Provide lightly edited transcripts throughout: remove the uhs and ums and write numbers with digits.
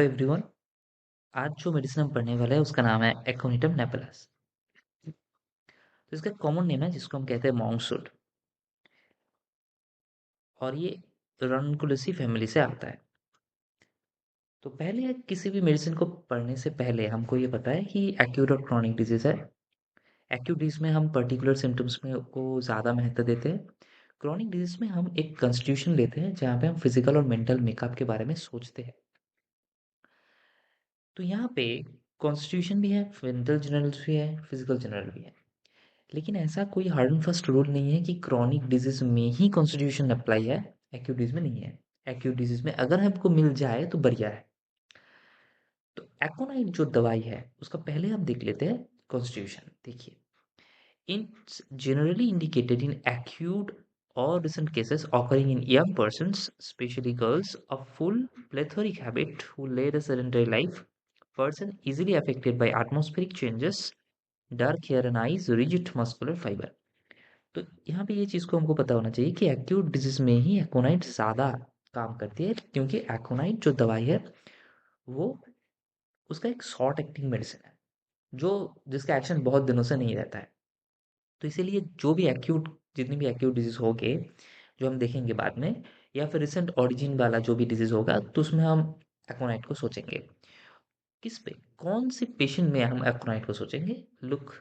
Everyone. आज जो medicine हम पढ़ने वाले हैं उसका नाम है एक्ोनिटम नेपिलस। तो इसका कॉमन नेम है जिसको हम कहते हैं मॉन्कसूट। और ये रनकुलेसी फैमिली से आता है। तो पहले किसी भी मेडिसिन को पढ़ने से पहले हमको ये पता है कि एक्यूट और क्रॉनिक डिजीज है। एक्यूट डिजीज में हम पर्टिकुलर सिम्टम्स में को ज़्यादा महत्व देते हैं। क्रॉनिक डिजीज में हम एक कंस्टिट्यूशन लेते हैं जहाँ पे हम फिजिकल और मेंटल मेकअप के बारे में सोचते हैं। तो यहाँ पे कॉन्स्टिट्यूशन भी है, मेंटल जनरल्स भी है, फिजिकल जनरल भी है। लेकिन ऐसा कोई हार्ड एंड फर्स्ट रूल नहीं है कि क्रॉनिक डिजीज में ही कॉन्स्टिट्यूशन अप्लाई है, एक्यूट डिजीज में नहीं है। एक्यूट डिजीज में अगर हमको मिल जाए तो बढ़िया है। तो एकोनाइट जो दवाई है उसका पहले हम देख लेते हैं कॉन्स्टिट्यूशन। देखिए, it's generally indicated in acute or recent cases occurring in young persons, especially girls, a full plethoric habit who led a sedentary life, person easily affected by atmospheric changes, dark hair and eyes, rigid muscular fiber। तो यहाँ पे ये चीज़ को हमको पता होना चाहिए कि एक्यूट डिजीज में ही एकोनाइट ज़्यादा काम करती है, क्योंकि एकोनाइट जो दवाई है वो उसका एक शॉर्ट एक्टिंग मेडिसिन है जो जिसका एक्शन बहुत दिनों से नहीं रहता है। तो इसीलिए जो भी एक्यूट जितनी भी एक्यूट डिजीज हो गए जो हम देखेंगे बाद में, या फिर रिसेंट ऑरिजिन वाला जो भी डिजीज होगा तो उसमें हम एकोनाइट को सोचेंगे। किस पे, कौन से पेशेंट में हम एकोनाइट को सोचेंगे? Look,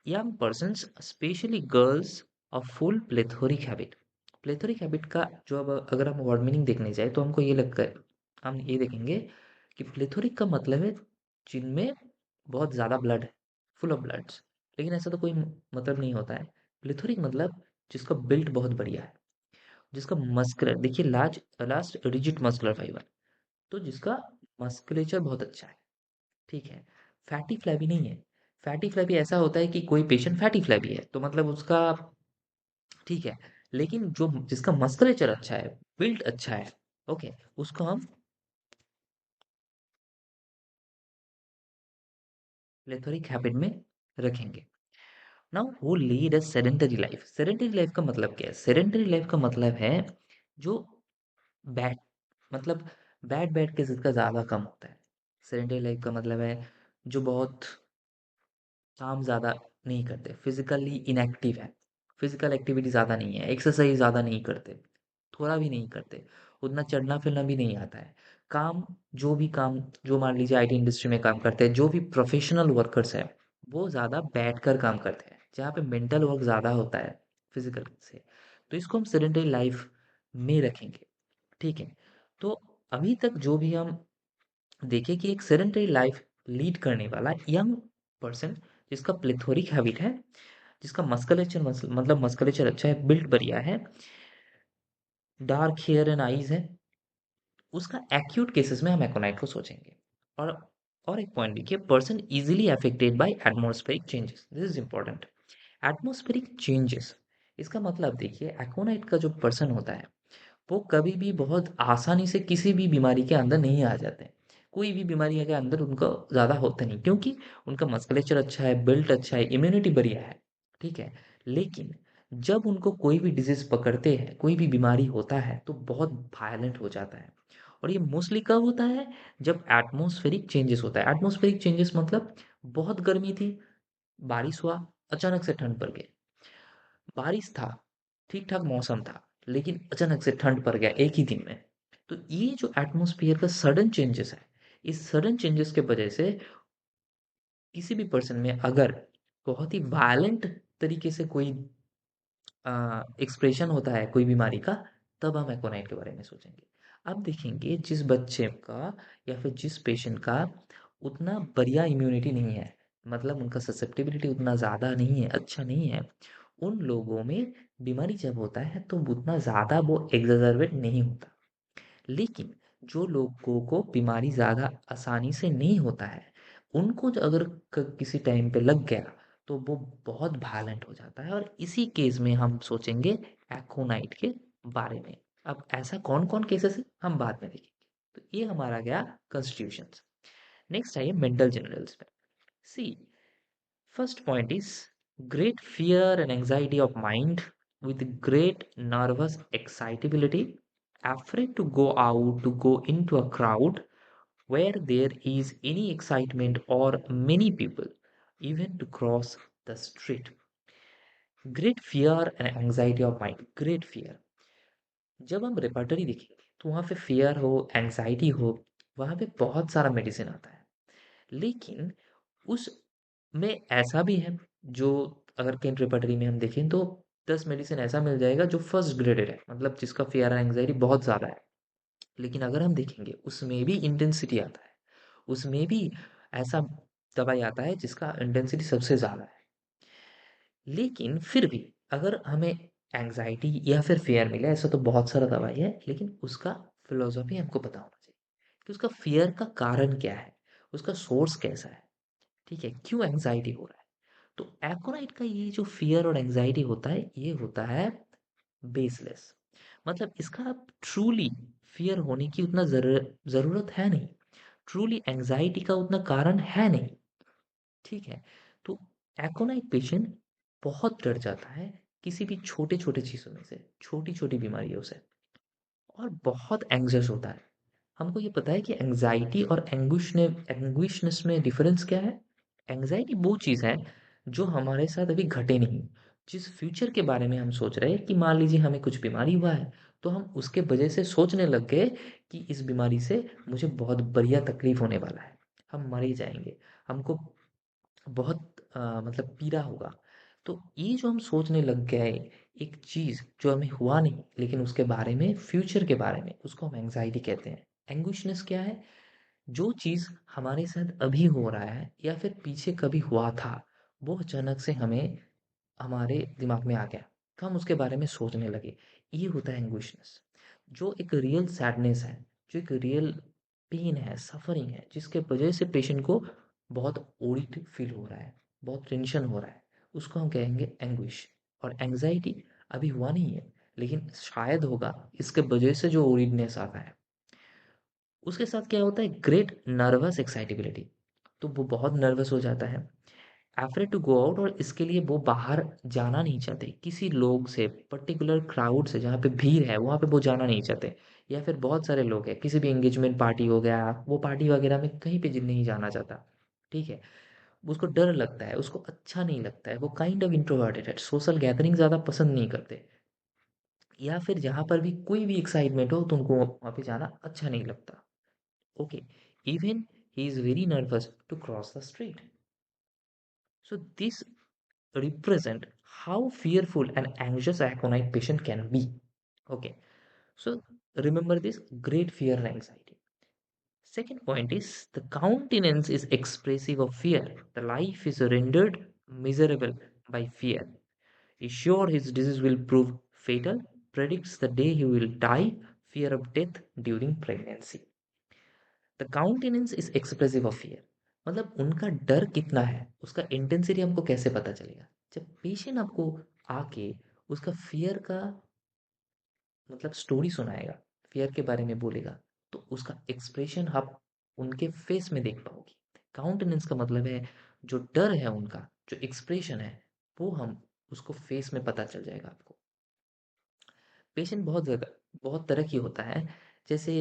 young persons, especially girls, a full plethoric habit। Plethoric habit का जो अब अगर हम वर्ड मीनिंग देखने जाए तो हमको ये लगता है, हम ये देखेंगे कि प्लेथोरिक का मतलब है जिनमें बहुत ज़्यादा ब्लड है, फुल ऑफ ब्लड्स। लेकिन ऐसा तो कोई मतलब नहीं होता है। प्लेथोरिक मतलब जिसका बिल्ट बहुत बढ़िया है, जिसका मस्कुलर, देखिए large last rigid muscular fibre, तो जिसका मस्कुलेचर बहुत अच्छा है। ठीक है। फैटी फ्लैबी नहीं है। फैटी फ्लैबी ऐसा होता है कि कोई पेशेंट फैटी फ्लैबी है तो मतलब उसका ठीक है। लेकिन जो जिसका मस्कुलेचर अच्छा है, बिल्ड अच्छा है, ओके, उसको हम प्लेथोरिक हैबिट में रखेंगे। Now who lead a sedentary life. Sedentary life का मतलब क्या है? सेडेंटरी लाइफ का मतलब है जो बैड, मतलब बैड बैड केसेस का ज़्यादा कम होता है। सेडेंटरी लाइफ का मतलब है जो बहुत काम ज़्यादा नहीं करते, फिजिकली इनएक्टिव है, फिजिकल एक्टिविटी ज़्यादा नहीं है, एक्सरसाइज ज़्यादा नहीं करते, थोड़ा भी नहीं करते, उतना चलना फिरना भी नहीं आता है। काम, जो भी काम, जो मान लीजिए आईटी इंडस्ट्री में काम करते हैं, जो भी प्रोफेशनल वर्कर्स हैं, वो ज़्यादा बैठकर काम करते हैं, जहाँ पे मेंटल वर्क ज़्यादा होता है फिजिकल से। तो इसको हम सेडेंटरी लाइफ में रखेंगे। ठीक है। तो अभी तक जो भी हम देखें कि एक सेडेंटरी लाइफ लीड करने वाला यंग पर्सन जिसका प्लेथोरिक हैबिट है, जिसका मस्कुलेचर मतलब मस्कुलेचर अच्छा है, बिल्ड बढ़िया है, डार्क हेयर एंड आईज है, उसका एक्यूट केसेस में हम एकोनाइट को सोचेंगे। और और एक पॉइंट देखिए, person easily affected by atmospheric changes, this is important. Atmospheric changes, इसका मतलब देखिए एकोनाइट का जो पर्सन होता है वो कभी भी बहुत आसानी से किसी भी बीमारी के अंदर नहीं आ जाते हैं। कोई भी बीमारी के अंदर उनको ज़्यादा होता नहीं, क्योंकि उनका मस्कुलेचर अच्छा है, बिल्ट अच्छा है, इम्यूनिटी बढ़िया है। ठीक है। लेकिन जब उनको कोई भी डिजीज़ पकड़ते हैं, कोई भी बीमारी होता है तो बहुत वायलेंट हो जाता है। और ये मोस्टली कब होता है? जब एटमॉस्फेरिक चेंजेस होता है। एटमॉस्फेरिक चेंजेस मतलब बहुत गर्मी थी, बारिश हुआ, अचानक से ठंड पड़ गई। बारिश था, ठीक-ठाक मौसम था, लेकिन अचानक से ठंड पड़ गया एक ही दिन में। तो ये जो एटमॉस्फियर का सडन चेंजेस है, इस सडन चेंजेस के वजह से किसी भी पर्सन में अगर बहुत ही वायलेंट तरीके से कोई एक्सप्रेशन होता है कोई बीमारी का, तब हम एकोनाइट के बारे में सोचेंगे। अब देखेंगे जिस बच्चे का या फिर जिस पेशेंट का उतना बढ़िया इम्यूनिटी नहीं है, मतलब उनका ससेप्टिबिलिटी उतना ज़्यादा नहीं है, अच्छा नहीं है, उन लोगों में बीमारी जब होता है तो उतना ज़्यादा वो एग्ज़ैजरबेट नहीं होता। लेकिन जो लोगों को बीमारी ज़्यादा आसानी से नहीं होता है, उनको अगर किसी टाइम पे लग गया तो वो बहुत वायलेंट हो जाता है, और इसी केस में हम सोचेंगे एकोनाइट के बारे में। अब ऐसा कौन कौन केसेस है हम बाद में देखेंगे। तो ये हमारा गया कॉन्स्टिट्यूशन। नेक्स्ट आइए मेंटल जनरल्स में। सी, first point is great fear and anxiety of mind with great nervous excitability, afraid to go out, to go into a crowd, where there is any excitement or many people, even to cross the street. Great fear and anxiety of mind. Great fear. जब हम repertory देखेंगे तो वहाँ पे fear हो, anxiety हो, वहाँ पे बहुत सारा मेडिसिन आता है। लेकिन उसमें ऐसा भी है जो, अगर कहीं रेपर्टरी में हम देखें तो 10 मेडिसिन ऐसा मिल जाएगा जो फर्स्ट ग्रेडेड है, मतलब जिसका फियर एंड एंजाइटी बहुत ज़्यादा है। लेकिन अगर हम देखेंगे उसमें भी इंटेंसिटी आता है, उसमें भी ऐसा दवाई आता है जिसका इंटेंसिटी सबसे ज़्यादा है। लेकिन फिर भी अगर हमें एंग्ज़ायटी या फिर फ़ियर मिले, ऐसा तो बहुत सारा दवाई है, लेकिन उसका फ़िलॉसफ़ी हमको पता होना चाहिए कि उसका फ़ियर का कारण क्या है? उसका सोर्स कैसा है? ठीक है? क्यों एंग्ज़ायटी हो रहा है? तो एकोनाइट का ये जो फ़ियर और एंग्ज़ायटी होता है, ये होता है बेसलेस। मतलब इसका ट्रूली फ़ियर होने की उतना ज़रूरत है नहीं। ट्रूली एंग्ज़ायटी का उतना कारण है नहीं। ठीक है? तो एकोनाइट पेशेंट बहुत डर जाता है किसी भी छोटे-छोटे चीज़ों में से, छोटी-छोटी बीमारियों से, और बहुत एंग्ज़ियस होता है। हमको ये पता है कि एंग्ज़ायटी और एंग्विशनेस में डिफ़रेंस क्या है? एंग्ज़ायटी वो चीज़ है जो हमारे साथ अभी घटे नहीं। जिस फ्यूचर के बारे में हम सोच रहे हैं कि मान लीजिए हमें कुछ बीमारी हुआ है, तो हम उसके वजह से सोचने लग गए कि इस बीमारी से मुझे बहुत बढ़िया तकलीफ़ होने वाला है। हम मर ही जाएँगे। हमको बहुत मतलब पीड़ा होगा। तो ये जो हम सोचने लग गए, एक चीज़ जो हमें हुआ नहीं, लेकिन उसके बारे में, फ्यूचर के बारे में, उसको हम एंग्ज़ायटी कहते हैं। एंग्विशनेस क्या है? जो चीज़ हमारे साथ अभी हो रहा है या फिर पीछे कभी हुआ था, वो अचानक से हमें हमारे दिमाग में आ गया, तो हम उसके बारे में सोचने लगे। ये होता है एंग्विशनेस, जो एक रियल सैडनेस है, जो एक रियल पेन है, सफ़रिंग है, जिसके वजह से पेशेंट को बहुत ओरिड फ़ील हो रहा है, बहुत टेंशन हो रहा है, उसको हम कहेंगे एंग्विश। और एंग्ज़ायटी अभी हुआ नहीं है, लेकिन शायद होगा, इसके वजह से जो ओरिडनेस आता है। उसके साथ क्या होता है? ग्रेट नर्वस एक्साइटेबिलिटी, तो वो बहुत नर्वस हो जाता है, अफ्रेड टू गो आउट, और इसके लिए वो बाहर जाना नहीं चाहते, किसी लोग से, पर्टिकुलर क्राउड से, जहाँ पे भीड़ है वहाँ पे वो जाना नहीं चाहते। या फिर बहुत सारे लोग हैं, किसी भी एंगेजमेंट पार्टी हो गया, वो पार्टी वगैरह में कहीं पे नहीं जाना चाहता। ठीक है? उसको डर लगता है, उसको अच्छा नहीं लगता है, वो काइंड ऑफ इंट्रोवर्टेड है, सोशल गैदरिंग ज़्यादा पसंद नहीं करते। या फिर जहाँ पर भी कोई भी एक्साइटमेंट हो तो उनको वहाँ पे जाना अच्छा नहीं लगता। Okay, even he is very nervous to cross the street. So this represent how fearful and anxious a aconite patient can be. Okay, so remember this: great fear and anxiety. Second point is the countenance is expressive of fear. The life is rendered miserable by fear. Is sure his disease will prove fatal, predicts the day he will die, fear of death during pregnancy. The countenance is expressive of fear, मतलब उनका डर कितना है, उसका intensity हमको कैसे पता चलेगा? जब पेशेंट आपको आके उसका फियर का मतलब स्टोरी सुनाएगा, फियर के बारे में बोलेगा, तो उसका एक्सप्रेशन आप उनके फेस में देख पाओगे। काउंटेनेंस का मतलब है जो डर है उनका, जो एक्सप्रेशन है, वो हम उसको फेस में पता चल जाएगा आपको। पेशेंट बहुत तरह की होता है। जैसे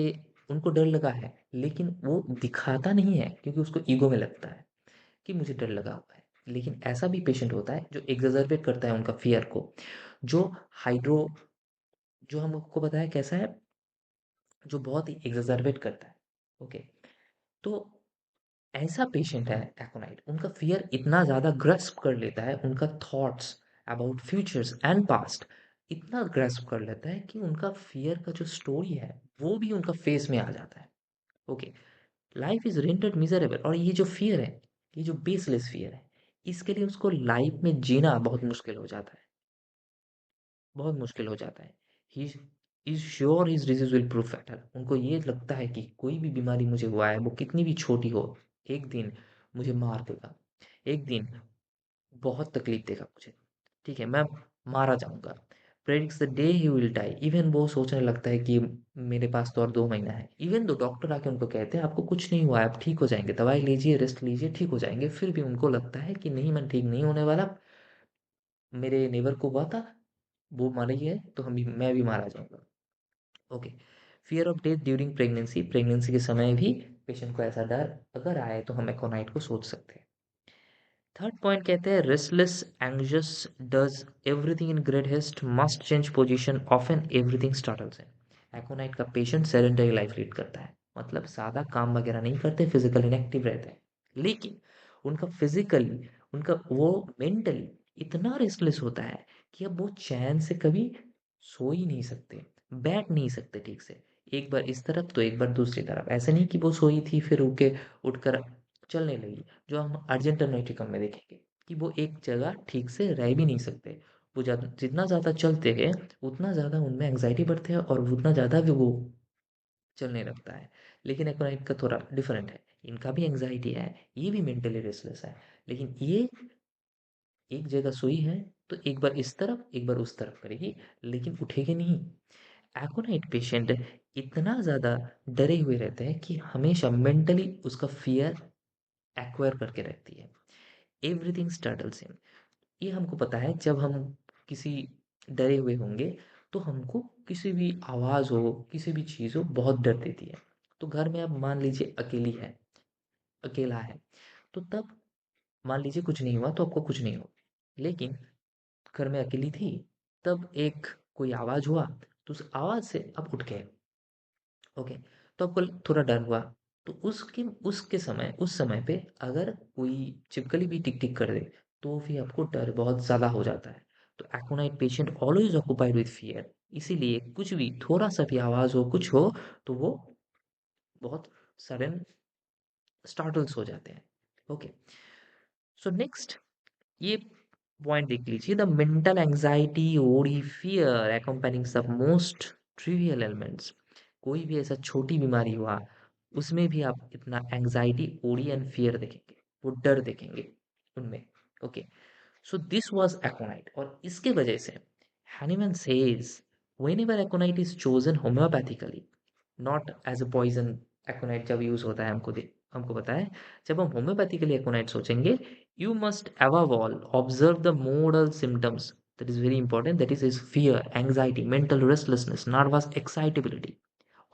उनको डर लगा है, लेकिन वो दिखाता नहीं है क्योंकि उसको ईगो में लगता है कि मुझे डर लगा हुआ है। लेकिन ऐसा भी पेशेंट होता है जो एग्ज़ैजरबेट करता है उनका फ़ियर को, जो हाइड्रो जो हमको पता है कैसा है, जो बहुत ही एग्ज़ैजरबेट करता है। ओके, तो ऐसा पेशेंट है एकोनाइट, उनका फ़ियर इतना ज़्यादा ग्रैस्प कर लेता है, उनका thoughts about futures and past इतना ग्रैस्प कर लेता है कि उनका फ़ियर का जो स्टोरी है, वो भी उनका फेस में आ जाता है। Okay, life is rendered miserable, और ये जो फ़ियर है, ये जो बेसलेस फ़ियर है, इसके लिए उसको लाइफ़ में जीना बहुत मुश्किल हो जाता है, बहुत मुश्किल हो जाता है। He is sure his disease will prove fatal, उनको ये लगता है कि कोई भी बीमारी मुझे हुआ है, वो कितनी भी छोटी हो, एक दिन मुझे मार देगा। एक दिन बहुत तकलीफ देगा मुझे। ठीक है? मैं मारा जाऊँगा। Predicts the day he will die, even वो सोचने लगता है कि मेरे पास तो और 2 महीना है। इवन दो डॉक्टर आके उनको कहते हैं आपको कुछ नहीं हुआ है, आप ठीक हो जाएँगे, दवाई लीजिए, रेस्ट लीजिए, ठीक हो जाएँगे। फिर भी उनको लगता है कि नहीं, मैं ठीक नहीं होने वाला। मेरे नेबर को हुआ था, वो मर ही है, तो मैं भी मारा जाऊँगा। Okay. Fear of death during pregnancy, pregnancy के समय भी पेशेंट को ऐसा डर अगर आए तो हम एकोनाइट को सोच सकते हैं। थर्ड पॉइंट कहते हैं restless anxious does everything in great haste must change position often everything startles है। एकोनाइट का पेशेंट सेडेंटरी लाइफ लीड करता है, मतलब ज़्यादा काम वगैरह नहीं करते, फिजिकल इनएक्टिव रहते हैं, लेकिन उनका फिजिकली, उनका वो मेंटली इतना रेस्टलेस होता है कि अब वो चैन से कभी सो ही नहीं सकते, बैठ नहीं सकते ठीक से। एक बार इस तरफ तो एक बार दूसरी तरफ, ऐसे नहीं कि वो सोई थी फिर उठ के उठकर चलने लगी, जो हम अर्जेंटोनाइटिकम में देखेंगे कि वो एक जगह ठीक से रह भी नहीं सकते। वो जितना ज़्यादा चलते हैं उतना ज़्यादा उनमें एंग्जाइटी बढ़ती है और उतना ज़्यादा वो चलने लगता है। लेकिन एक्रोनाइट का थोड़ा डिफरेंट है, इनका भी एंग्जाइटी है, ये भी मेंटली रेस्टलेस है, लेकिन ये एक जगह सोई है तो एक बार इस तरफ एक बार उस तरफ करेगी, लेकिन उठेगी नहीं। एकोनाइट पेशेंट इतना ज़्यादा डरे हुए रहते हैं कि हमेशा मेंटली उसका फियर एक्वायर करके रहती है। Everything startles him. ये हमको पता है जब हम किसी डरे हुए होंगे तो हमको किसी भी आवाज़ हो, किसी भी चीज़ हो बहुत डर देती है। तो घर में अब मान लीजिए अकेला है, तो तब मान लीजिए कुछ नहीं हुआ तो आपको कुछ नहीं हो, लेकिन घर में अकेली थी, तब एक कोई आवाज़ हुआ तो उस आवाज़ से आप उठ गए। ओके, तो आपको थोड़ा डर हुआ, तो उसके उसके समय उस समय पे अगर कोई छिपकली भी टिक टिक कर दे तो फिर आपको डर बहुत ज़्यादा हो जाता है। तो aconite patient always occupied with fear, इसीलिए कुछ भी थोड़ा सा भी आवाज़ हो कुछ हो तो वो बहुत सडन स्टार्टल्स हो जाते हैं। ओके, सो नेक्स्ट ये पॉइंट देख लीजिए, द मेंटल एंजाइटी ओडी फियर accompanying सब मोस्ट ट्रिवियल एलिमेंट्स। कोई भी ऐसा छोटी बीमारी हुआ उसमें भी आप इतना एंजाइटी ओडी एंड फियर देखेंगे, वो डर देखेंगे उनमें। Okay, so this was aconite, और इसके वजह से Hahnemann says whenever aconite is chosen homoeopathically not as a poison. Aconite जब यूज होता है हमको पता है, जब हम होम्योपैथिकली एकोनाइट सोचेंगे, you must above all observe the modal symptoms, that is very important, that is fear, anxiety, mental restlessness, nervous excitability,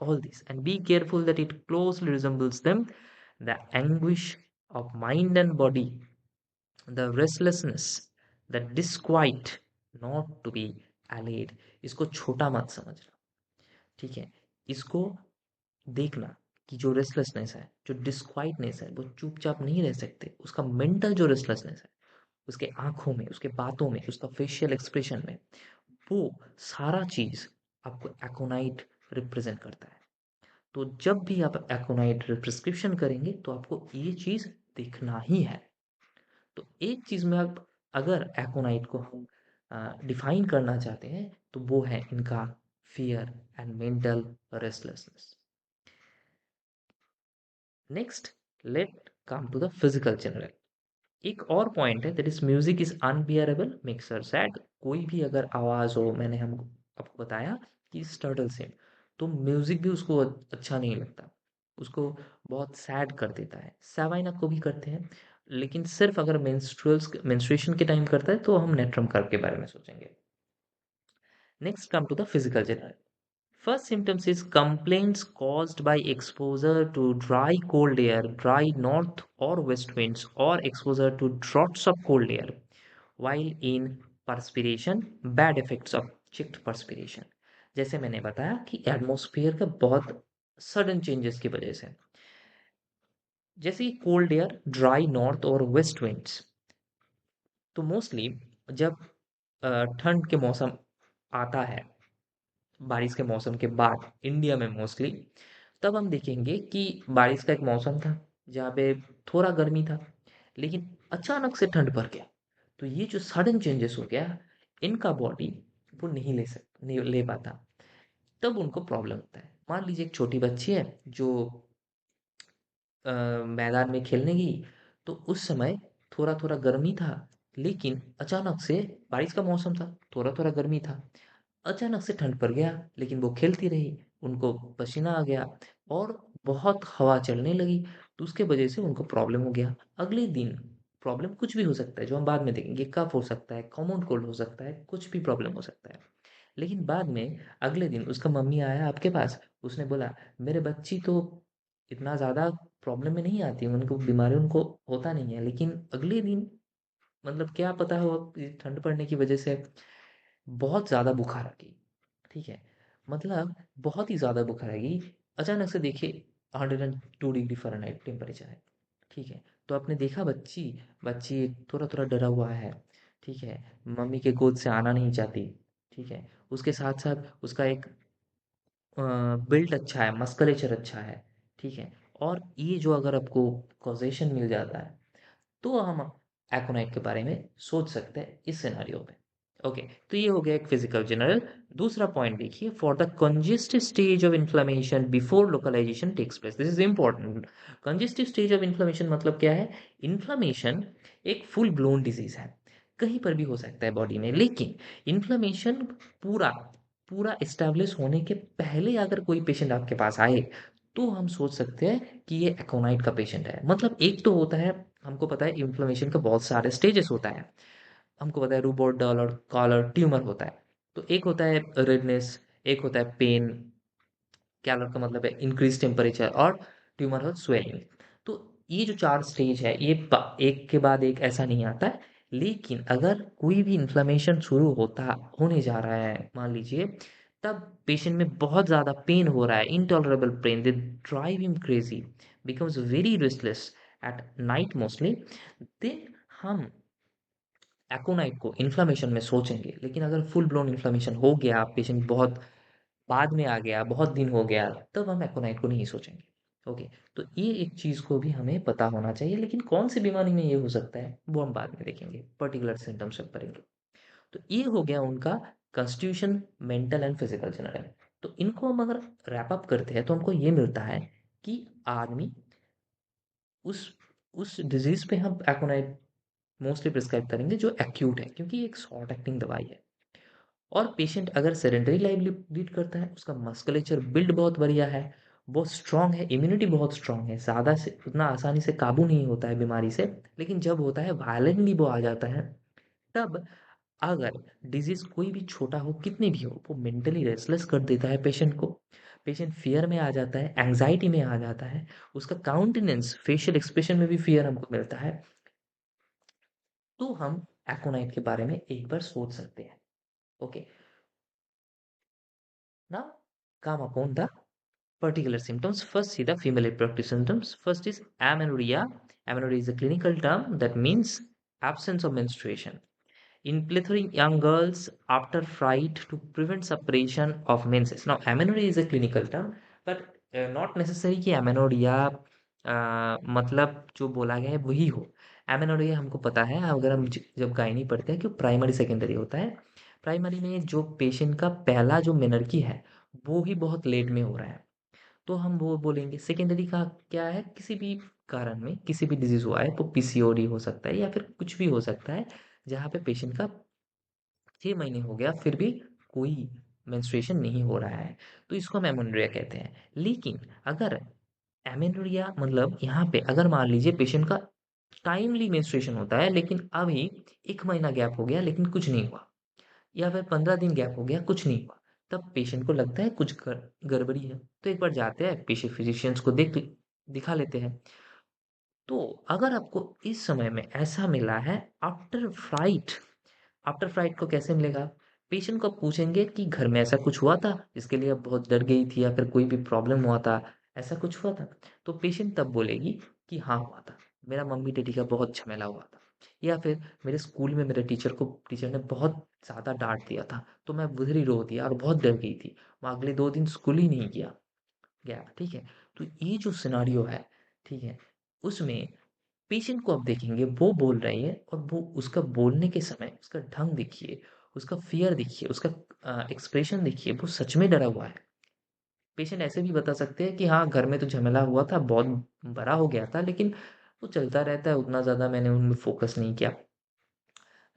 all this, and be careful that it closely resembles them. The anguish of mind and body, the restlessness, the disquiet, not to be allayed। इसको छोटा मत समझना, ठीक है? इसको देखना कि जो रेस्टलेसनेस है, जो डिस्क्वाइटनेस है, वो चुपचाप नहीं रह सकते। उसका मेंटल जो रेस्टलेसनेस है, उसके आँखों में, उसके बातों में, उसका फेशियल एक्सप्रेशन में, वो सारा चीज़ आपको एकोनाइट रिप्रेज़ेंट करता है। तो जब भी आप एकोनाइट प्रिस्क्रिप्शन करेंगे तो आपको ये चीज़ देखना ही है। तो एक चीज़ में आप अगर एकोनाइट को हम डिफाइन करना चाहते हैं तो वो है इनका fear and mental restlessness. Next, let come to the physical general. एक और पॉइंट है, that is music is unbearable makes her sad. कोई भी अगर आवाज़ हो, मैंने हम आपको बताया कि स्टर्टल से, तो म्यूजिक भी उसको अच्छा नहीं लगता, उसको बहुत सैड कर देता है। सैवाइना को भी करते हैं, लेकिन सिर्फ अगर मेंस्ट्रुएशन के टाइम करता है तो हम नेट्रम कर्व के बारे में सोचेंगे। Next come to the physical general. First symptoms is complaints caused by exposure to dry cold air, dry north or west winds, or exposure to draughts of cold air. While in perspiration, bad effects of checked perspiration. जैसे मैंने बताया कि atmosphere का बहुत sudden changes की वजह से, जैसे कि कोल्ड एयर, ड्राई नॉर्थ और वेस्ट विंड्स, तो मोस्टली जब ठंड के मौसम आता है, बारिश के मौसम के बाद इंडिया में मोस्टली, तब हम देखेंगे कि बारिश का एक मौसम था जहाँ पे थोड़ा गर्मी था, लेकिन अचानक से ठंड पड़ गया। तो ये जो सडन चेंजेस हो गया, इनका बॉडी वो नहीं ले पाता, तब उनको प्रॉब्लम होता है। मान लीजिए एक छोटी बच्ची है जो मैदान में खेलने गई, तो उस समय थोड़ा थोड़ा गर्मी था, लेकिन अचानक से बारिश का मौसम था, थोड़ा थोड़ा गर्मी था, अचानक से ठंड पड़ गया, लेकिन वो खेलती रही, उनको पसीना आ गया और बहुत हवा चलने लगी, तो उसके वजह से उनको प्रॉब्लम हो गया। अगले दिन प्रॉब्लम कुछ भी हो सकता है, जो हम बाद में देखेंगे, कफ हो सकता है, कॉमन कोल्ड हो सकता है, कुछ भी प्रॉब्लम हो सकता है। लेकिन बाद में अगले दिन उसका मम्मी आया आपके पास, उसने बोला, मेरे बच्ची तो इतना ज़्यादा प्रॉब्लम में नहीं आती, उनको बीमारी उनको होता नहीं है, लेकिन अगले दिन मतलब क्या पता हो कि ठंड पड़ने की वजह से बहुत ज़्यादा बुखार आ गई, ठीक है? मतलब बहुत ही ज़्यादा बुखार आ गई। अचानक से देखिए 102 डिग्री फ़ारेनहाइट टेम्परेचर है, ठीक है? तो आपने देखा बच्ची बच्ची थोड़ा-थोड़ा डरा हुआ है, ठीक है? मम्मी के गोद से आना नहीं चाहती, ठीक है? उसके साथ-साथ उसका एक बिल्ड अच्छा है, मस्कुलेचर अच्छा है, ठीक है? और ये जो अगर आपको कॉज़ेशन मिल जाता है, तो हम एकोनाइट के बारे में सोच सकते हैं इस सिनेरियो में। ओके, तो ये हो गया एक फिजिकल जनरल। दूसरा पॉइंट देखिए, for the congestive stage of inflammation before localisation takes place, this is important. Congestive stage of inflammation मतलब क्या है? इन्फ्लेमेशन एक फुल ब्लोन डिजीज है, कहीं पर भी हो सकता है बॉडी में, लेकिन इन्फ्लेमेशन पूरा पूरा एस्टेब्लिश होने के पहले अगर कोई पेशेंट आपके पास आए, तो हम सोच सकते हैं कि ये एकोनाइट का पेशेंट है। मतलब एक तो होता है, हमको पता है इन्फ्लेमेशन का बहुत सारे स्टेजेस होता है, हमको पता है रूबोइडल और कॉलर ट्यूमर होता है। तो एक होता है रेडनेस, एक होता है पेन, कैलर का मतलब है इंक्रीज टेम्परेचर, और ट्यूमर हो स्वेलिंग। तो ये जो 4 स्टेज है, ये एक के बाद एक ऐसा नहीं आता है। लेकिन अगर कोई भी इन्फ्लेमेशन शुरू होता होने जा रहा है, मान लीजिए, तब पेशेंट में बहुत ज़्यादा पेन हो रहा है, intolerable pain, they drive him crazy, becomes very restless at night mostly, then हम एकोनाइट को इन्फ्लेमेशन में सोचेंगे। लेकिन अगर फुल ब्लोन इन्फ्लेमेशन हो गया, पेशेंट बहुत बाद में आ गया, बहुत दिन हो गया, तब हम एकोनाइट को नहीं सोचेंगे। ओके, तो ये एक चीज़ को भी हमें पता होना चाहिए। लेकिन कौन सी बीमारी में ये हो सकता है, वो हम बाद में देखेंगे, पर्टिकुलर सिम्टम्स सब करेंगे। तो ये हो गया उनका constitution, mental and physical general. तो इनको हम अगर रैप अप करते हैं, तो हमको ये मिलता है कि आदमी उस उस डिजीज पे हम एकोनाइट मोस्टली प्रिस्क्राइब करेंगे जो एक्यूट है, क्योंकि ये एक शॉर्ट एक्टिंग दवाई है। और पेशेंट अगर सेडेंटरी लाइफ लीड करता है, उसका मस्कुलेचर बिल्ड बहुत बढ़िया है, बहुत स्ट्रांग है, इम्यूनिटी बहुत स्ट्रांग है, ज़्यादा से उतना आसानी से काबू नहीं होता है बीमारी से, लेकिन जब होता है वायलेंटली वो आ जाता है। तब अगर डिजीज कोई भी छोटा हो, कितनी भी हो, वो मेंटली रेस्टलेस कर देता है पेशेंट को। पेशेंट फियर में आ जाता है, एंग्जाइटी में आ जाता है, उसका काउंटेनेंस, फेशियल एक्सप्रेशन में भी फियर हमको मिलता है। तो हम एकोनाइट के बारे में एक बार सोच सकते हैं। Okay, now come upon the particular symptoms. First, see the female reproductive symptoms. First is amenorrhea. Amenorrhea is a clinical term that means absence of menstruation in plethoric young girls after fright to prevent separation of menses. Now, amenorrhea is a clinical term, but not necessary कि amenorrhea मतलब जो बोला गया है वही हो। amenorrhea हमको पता है, अगर हम जब गायनी पढ़ते हैं कि प्राइमरी सेकेंडरी होता है। प्राइमरी में जो पेशेंट का पहला जो मेनर्की है, वो ही बहुत लेट में हो रहा है, तो हम वो बोलेंगे। सेकेंडरी का क्या है, किसी भी कारण में किसी भी डिजीज हुआ है, तो पीसीओडी हो सकता है या फिर कुछ भी हो सकता है, जहाँ पे पेशेंट का 6 महीने हो गया फिर भी कोई मेंस्ट्रुएशन नहीं हो रहा है, तो इसको हम एमेनोरिया कहते हैं। लेकिन अगर एमेनोरिया मतलब यहाँ पे अगर मान लीजिए पेशेंट का टाइमली मेंस्ट्रुएशन होता है, लेकिन अभी 1 महीना गैप हो गया लेकिन कुछ नहीं हुआ, या फिर 15 दिन गैप हो गया कुछ नहीं हुआ, तब पेशेंट को लगता है कुछ गड़बड़ी है, तो एक बार जाते हैं पेशेंट फिजिशियंस को दिखा लेते हैं। तो अगर आपको इस समय में ऐसा मिला है आफ्टर फ्लाइट, आफ्टर फ्लाइट को कैसे मिलेगा? पेशेंट को आप पूछेंगे कि घर में ऐसा कुछ हुआ था जिसके लिए आप बहुत डर गई थी, या फिर कोई भी प्रॉब्लम हुआ था, ऐसा कुछ हुआ था? तो पेशेंट तब बोलेगी कि हाँ हुआ था, मेरा मम्मी डैडी का बहुत झमेला हुआ था, या फिर मेरे स्कूल में मेरे टीचर ने बहुत ज़्यादा डांट दिया था, तो मैं उधर ही रो दिया और बहुत डर गई थी, मैं अगले 2 दिन स्कूल ही नहीं गया, ठीक है? तो ये जो सिनारियो है, ठीक है, उसमें पेशेंट को आप देखेंगे वो बोल रही है, और वो उसका बोलने के समय उसका ढंग देखिए, उसका फियर देखिए, उसका एक्सप्रेशन देखिए, वो सच में डरा हुआ है। पेशेंट ऐसे भी बता सकते हैं कि हाँ घर में तो झमेला हुआ था, बहुत बड़ा हो गया था, लेकिन वो चलता रहता है, उतना ज़्यादा मैंने उनमें फोकस नहीं किया,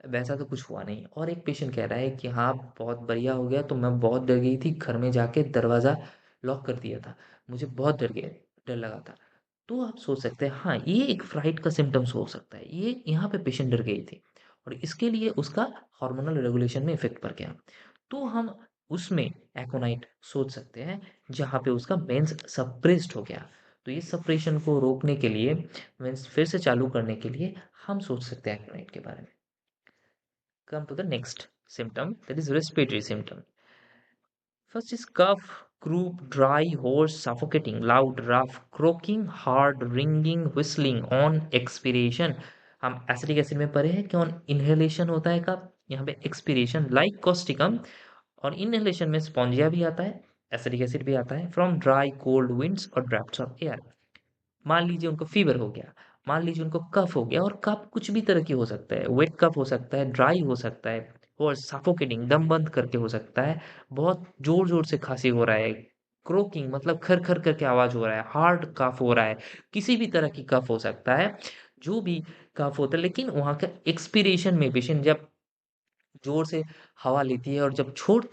वैसा तो कुछ हुआ नहीं। और एक पेशेंट कह रहा है कि हाँ बहुत बढ़िया हो गया, तो मैं बहुत डर गई थी, घर में जाके दरवाज़ा लॉक कर दिया था, मुझे बहुत डर लगा था। तो आप सोच सकते हैं हाँ ये एक फ्राइट का सिम्टम्स हो सकता है, ये यहाँ पे पेशेंट डर गई थी और इसके लिए उसका हार्मोनल रेगुलेशन में इफेक्ट पड़ गया। तो हम उसमें एकोनाइट सोच सकते हैं, जहाँ पे उसका मेंस सप्रेस्ड हो गया। तो इस सप्रेशन को रोकने के लिए, मीन्स फिर से चालू करने के लिए हम सोच सकते हैं एक्रोनाइट के बारे में। Come to the next symptom, that is respiratory symptom. First is cough, croup, dry, hoarse, suffocating, loud, rough, croaking, hard, ringing, whistling on expiration। हम एसिटिक एसिड में पढ़े हैं कि ऑन इनहेलेशन होता है कब, यहाँ पे एक्सपीरेशन लाइक कॉस्टिकम। और इनहेलेशन में स्पॉन्जिया भी आता है, एसिटिक एसिड भी आता है, फ्रॉम ड्राई कोल्ड विंड्स और ड्राफ्ट्स ऑफ एयर। मान लीजिए उनको फीवर हो गया, मान लीजिए उनको कफ हो गया, और कफ कुछ भी तरह की हो सकता है, वेट कफ हो सकता है, ड्राई हो सकता है, और सफोकेटिंग दम बंद करके हो सकता है, बहुत जोर जोर से खांसी हो रहा है, क्रोकिंग मतलब खर खर करके आवाज हो रहा है, हार्ड कफ हो रहा है, किसी भी तरह की कफ हो सकता है, जो भी कफ होता है। लेकिन वहां का एक्सपीरेशन में पेशेंट जब जोर से हवा लेती है और जब छोड़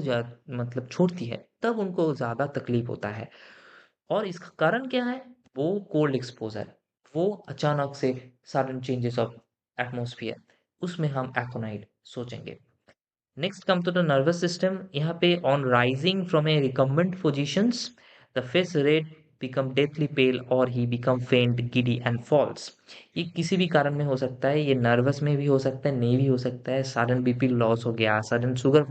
जा मतलब छोड़ती है, तब उनको ज्यादा तकलीफ होता है। और इसका कारण क्या है? वो कोल्ड एक्सपोज़र, वो अचानक से सडन चेंजेस ऑफ एटमॉस्फेयर, उसमें हम एक्ोनाइट सोचेंगे। Next come to the nervous system. यहाँ पे on rising from a recumbent positions, the face red become deathly pale और he become faint giddy and falls. ये किसी भी कारण में हो सकता है, ये नर्वस में भी हो सकता है, नहीं भी हो सकता है, सडन बीपी लॉस हो गया, सडन शुगर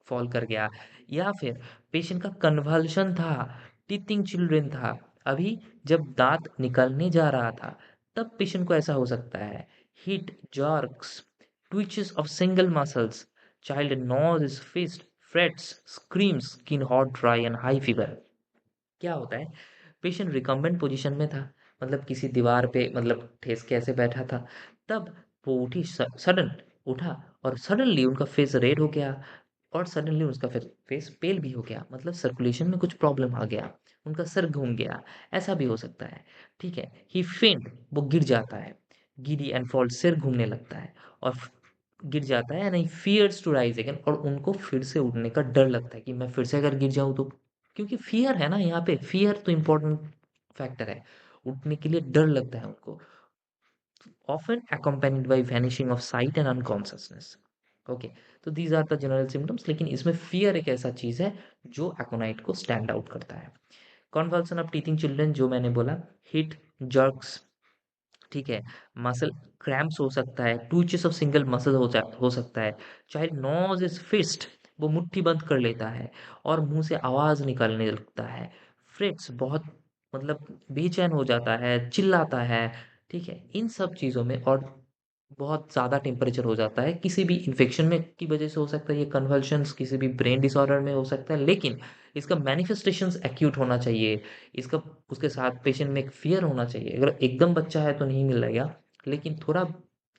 फॉल कर गया, या फिर पेशेंट का कन्वल्शन था, टीथिंग चिल्ड्रन था, अभी जब दांत निकलने जा रहा था, तब पेशेंट को ऐसा हो सकता है। Hit, jerks, twitches of single muscles, child gnaws his fist, frets, screams, skin hot, dry and high fever। क्या होता है? पेशेंट रिकम्बेंट पोजीशन में था, मतलब किसी दीवार पे मतलब ठेस के ऐसे बैठा था, तब वो उठी, सडन उठा, और सडनली उनका फेस रेड हो गया, और सडनली उसका फिर फेस पेल भी हो गया, मतलब सर्कुलेशन में कुछ प्रॉब्लम आ गया, उनका सर घूम गया, ऐसा भी हो सकता है। ठीक है, ही फेंट, वो गिर जाता है, गिडी एंड फॉल, सिर घूमने लगता है और गिर जाता है, नहीं फियर्स टू राइज अगेन, और उनको फिर से उठने का डर लगता है कि मैं फिर से अगर गिर जाऊं तो, क्योंकि फियर है ना, यहाँ पे फियर तो इम्पोर्टेंट फैक्टर है, उठने के लिए डर लगता है उनको। often accompanied by vanishing of sight and unconsciousness। Okay, तो these are the general symptoms, लेकिन इसमें फियर एक ऐसा चीज है जो एकोनाइट को स्टैंड आउट करता है। कॉन्वल्सन ऑफ टीथिंग चिल्ड्रन, जो मैंने बोला, हिट, जर्क्स, ठीक है, मसल क्रैम्प्स हो सकता है, ट्विचेस ऑफ सिंगल मसल हो सकता है, चाइल्ड नोज इज फिस्ट, वो मुट्ठी बंद कर लेता है और मुंह से आवाज निकलने लगता है, फ्रिट्स बहुत मतलब बेचैन हो जाता है, चिल्लाता है, ठीक है, इन सब चीजों में, और बहुत ज़्यादा टेम्परेचर हो जाता है, किसी भी इन्फेक्शन में की वजह से हो सकता है, ये कन्वल्शंस किसी भी ब्रेन डिसऑर्डर में हो सकता है, लेकिन इसका मैनिफेस्टेशंस एक्यूट होना चाहिए, इसका उसके साथ पेशेंट में एक फियर होना चाहिए। अगर एकदम बच्चा है तो नहीं मिलेगा, लेकिन थोड़ा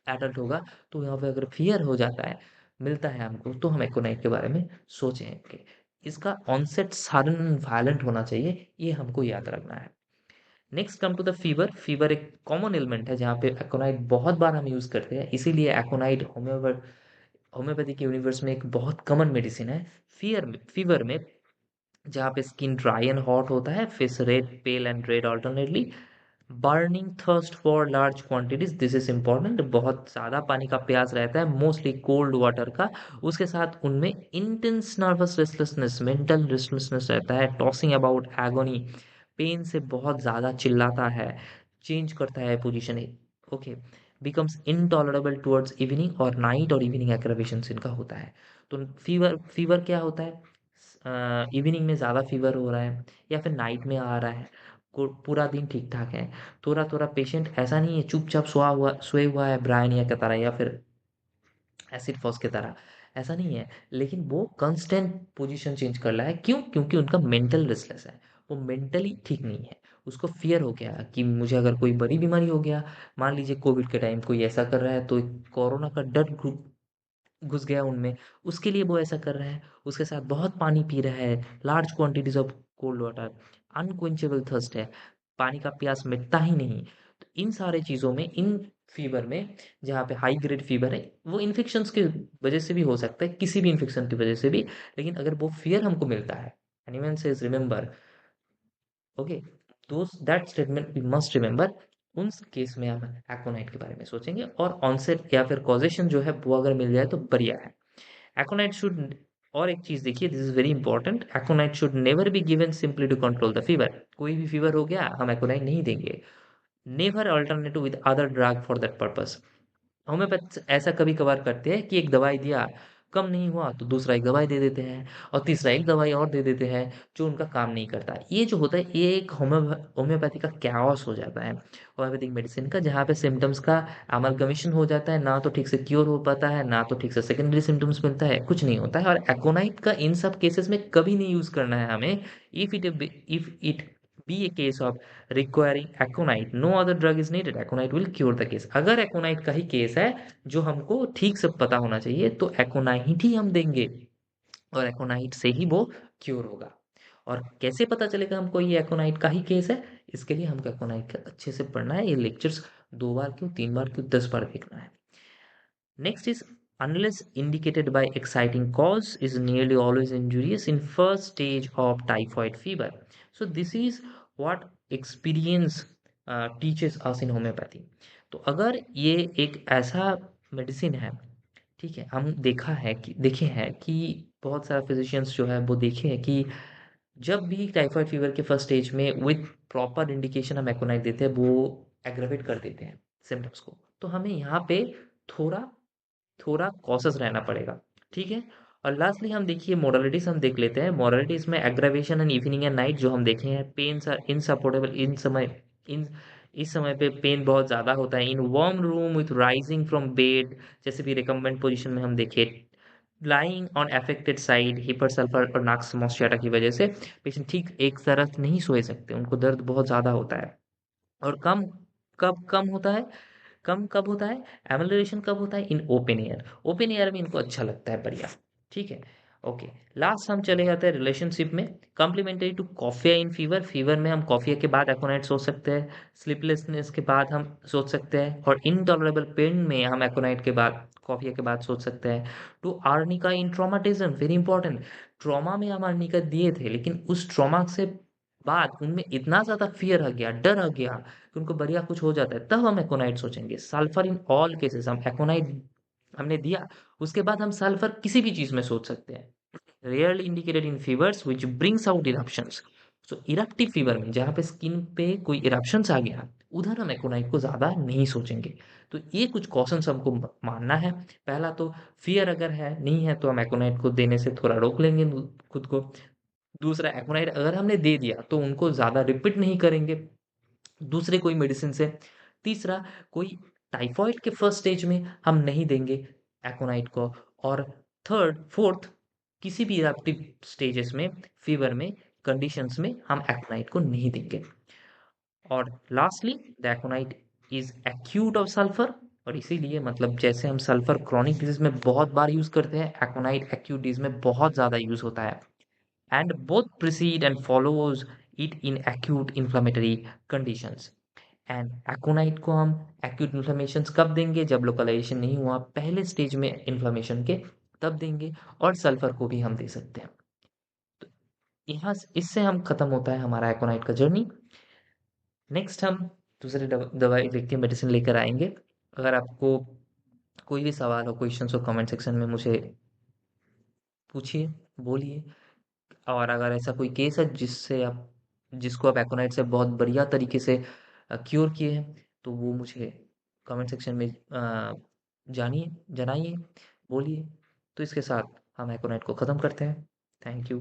एडल्ट होगा तो यहाँ पे अगर फियर हो जाता है, मिलता है हमको, तो हम एकोनाइट के बारे में सोचेंगे। इसका ऑनसेट सडन वायलेंट होना चाहिए, ये हमको याद रखना है। Next come to the fever. Fever एक कॉमन एलिमेंट है जहाँ पे एकोनाइट बहुत बार हम यूज करते हैं, इसीलिए एकोनाइट होम्योपैथिक यूनिवर्स में एक बहुत कॉमन मेडिसिन है। फीवर में जहाँ पे स्किन ड्राई एंड हॉट होता है, face red, pale and red alternately, burning thirst for large quantities, this is important, बहुत ज़्यादा पानी का प्यास रहता है, मोस्टली कोल्ड वाटर का, उसके साथ उनमें intense nervous restlessness, mental restlessness रहता है, टॉसिंग अबाउट, एगोनी, पेन से बहुत ज़्यादा चिल्लाता है, चेंज करता है position, okay, becomes intolerable towards evening और नाइट, और इवनिंग एग्रावेशन इनका होता है। तो फीवर फीवर क्या होता है? इवनिंग में ज़्यादा फीवर हो रहा है, या फिर नाइट में आ रहा है, पूरा दिन ठीक ठाक है, थोड़ा थोड़ा पेशेंट ऐसा नहीं है चुपचाप सोए हुआ है ब्रायनिया की तरह, या फिर एसिड फॉस की तरह, ऐसा नहीं है, लेकिन वो कांस्टेंट पोजीशन चेंज कर रहा है, क्यों? क्योंकि उनका मेंटल रेस्टलेस है, वो मेंटली ठीक नहीं है, उसको फियर हो गया कि मुझे अगर कोई बड़ी बीमारी हो गया, मान लीजिए कोविड के टाइम कोई ऐसा कर रहा है, तो कोरोना का डर घुस गया उनमें, उसके लिए वो ऐसा कर रहा है, उसके साथ बहुत पानी पी रहा है, large quantities of cold water, unquenchable thirst है, पानी का प्यास मिटता ही नहीं। तो इन सारे चीज़ों में, इन फीवर में, जहाँ पे हाई ग्रेड फीवर है, वो इन्फेक्शंस की वजह से भी हो सकता है, किसी भी इन्फेक्शन की वजह से भी, लेकिन अगर वो फियर हमको मिलता है, anyone says remember, okay, those that statement we must remember, उन केस में हम एक्ोनाइट के बारे में सोचेंगे, और ऑनसेट या फिर कॉजेशन जो है वो अगर मिल जाए तो बढ़िया है। Aconite should और एक चीज देखिए, this is very important, aconite should never be given simply to control the fever. कोई भी फीवर हो गया, हम एकोनाइट नहीं देंगे। Never alternative with other drug for that purpose. Homoeopath ऐसा कभी कभार करते हैं कि एक दवाई दिया, कम नहीं हुआ तो दूसरा एक दवाई दे देते हैं, और तीसरा एक दवाई और दे देते हैं जो उनका काम नहीं करता। ये जो होता है, ये एक होम्योपैथी का कैओस हो जाता है, होम्योपैथिक मेडिसिन का, जहाँ पे सिम्टम्स का अमलगमेशन हो जाता है, ना तो ठीक से क्योर हो पाता है, ना तो ठीक से सेकेंडरी सिम्टम्स मिलता है, कुछ नहीं होता है। और एकोनाइट का इन सब केसेस में कभी नहीं यूज करना है हमें। If it be a case of requiring aconite, no other drug is needed, aconite will cure the case। अगर एकोनाइट का ही केस है जो हमको ठीक से पता होना चाहिए, तो एकोनाइट ही हम देंगे, और एकोनाइट से ही वो क्योर होगा। और कैसे पता चलेगा हमको ये एकोनाइट का ही केस है? इसके लिए हमको एकोनाइट का अच्छे से पढ़ना है, ये लेक्चर्स 2 बार क्यों, 3 बार क्यों, 10 बार देखना है। Next is, unless indicated by exciting cause, is nearly always injurious in first stage of typhoid fever. So this is what experience teaches us in homeopathy। तो अगर ये एक ऐसा मेडिसिन है, ठीक है, हम देखा है कि देखे हैं कि बहुत सारा फिजिशियंस जो है वो देखे हैं कि जब भी टाइफाइड फीवर के फर्स्ट स्टेज में विथ प्रॉपर इंडिकेशन हम एकोनाइट देते हैं, वो एग्रावेट कर देते हैं सिम्टम्स को। तो हमें यहाँ पे थोड़ा थोड़ा कॉशियस रहना पड़ेगा, ठीक है। और लास्टली हम देखिए मोडालिटीज हम देख लेते हैं। मोडालिटीज में aggravation and evening and night जो हम देखे हैं, पेन इनसपोर्टेबल, इन इस समय पे पेन बहुत ज़्यादा होता है। In warm room with rising from bed, जैसे भी रिकम्बेंट पोजीशन में हम देखे, lying on affected side, hepar sulphur और नाक मॉस्कियाटा की वजह से पेशेंट ठीक एक तरफ नहीं सोए सकते, उनको दर्द बहुत ज़्यादा होता है। और कम होता है, कम कब होता है, एमल्यूरेशन कब होता है, in open air. Open air में इनको अच्छा लगता है, बढ़िया, ठीक है। ओके, लास्ट हम चले जाते हैं रिलेशनशिप में। Complementary to coffea in fever, fever में हम कॉफिया के बाद एकोनाइट सोच सकते हैं, स्लीपलेसनेस के बाद हम सोच सकते हैं, और इनटॉलरेबल पेन में हम एकोनाइट के बाद, कॉफिया के बाद सोच सकते हैं। To arnica in traumatism, very important, trauma में हम आर्निका दिए थे, लेकिन उस ट्रॉमा से बाद उनमें इतना ज़्यादा फ़ियर आ गया, डर आ गया कि उनको बढ़िया कुछ हो जाता है, तब हम एकोनाइट सोचेंगे। सल्फर इन ऑल केसेस, हम एकोनाइट हमने दिया, उसके बाद हम सल्फर किसी भी चीज़ में सोच सकते हैं। Rarely indicated in fevers which brings out eruptions. So eruptive fever में जहाँ पे स्किन पे कोई इरप्शंस आ गया, उधर हम एकोनाइट को ज़्यादा नहीं सोचेंगे। तो ये कुछ कॉशंस हमको मानना है। पहला तो, फियर अगर है नहीं है तो हम एकोनाइट को देने से थोड़ा रोक लेंगे खुद को। दूसरा, एकोनाइट अगर हमने दे दिया तो उनको ज़्यादा रिपीट नहीं करेंगे दूसरे कोई मेडिसिन से। तीसरा, कोई टाइफॉइड के फर्स्ट स्टेज में हम नहीं देंगे एकोनाइट को। और थर्ड फोर्थ, किसी भी इरप्टिव स्टेजेस में, फीवर में, कंडीशंस में हम एकोनाइट को नहीं देंगे। और lastly, the एकोनाइट is acute of sulphur, और इसीलिए मतलब जैसे हम सल्फर क्रॉनिक डिजीज में बहुत बार यूज करते हैं, एकोनाइट एक्यूट डिजीज में बहुत ज्यादा यूज होता है। And both precede and follows it in acute inflammatory conditions। And aconite को हम एक्यूट इन्फ्लेमेशन कब देंगे? जब लोकलाइजेशन नहीं हुआ, पहले स्टेज में इन्फ्लेमेशन के, तब देंगे। और सल्फर को भी हम दे सकते हैं। तो यहाँ इससे हम खत्म होता है हमारा एकोनाइट का जर्नी। नेक्स्ट हम दूसरे दवाई लिख के मेडिसिन लेकर आएंगे। अगर आपको कोई भी सवाल हो, क्वेश्चन हो, कमेंट सेक्शन में मुझे पूछिए, बोलिए। और अगर ऐसा कोई केस है जिसको आप एकोनाइट से बहुत बढ़िया तरीके से क्योर किए हैं, तो वो मुझे कमेंट सेक्शन में जानिए, जनाइए, बोलिए। तो इसके साथ हम एकोनाइट को ख़त्म करते हैं। Thank you.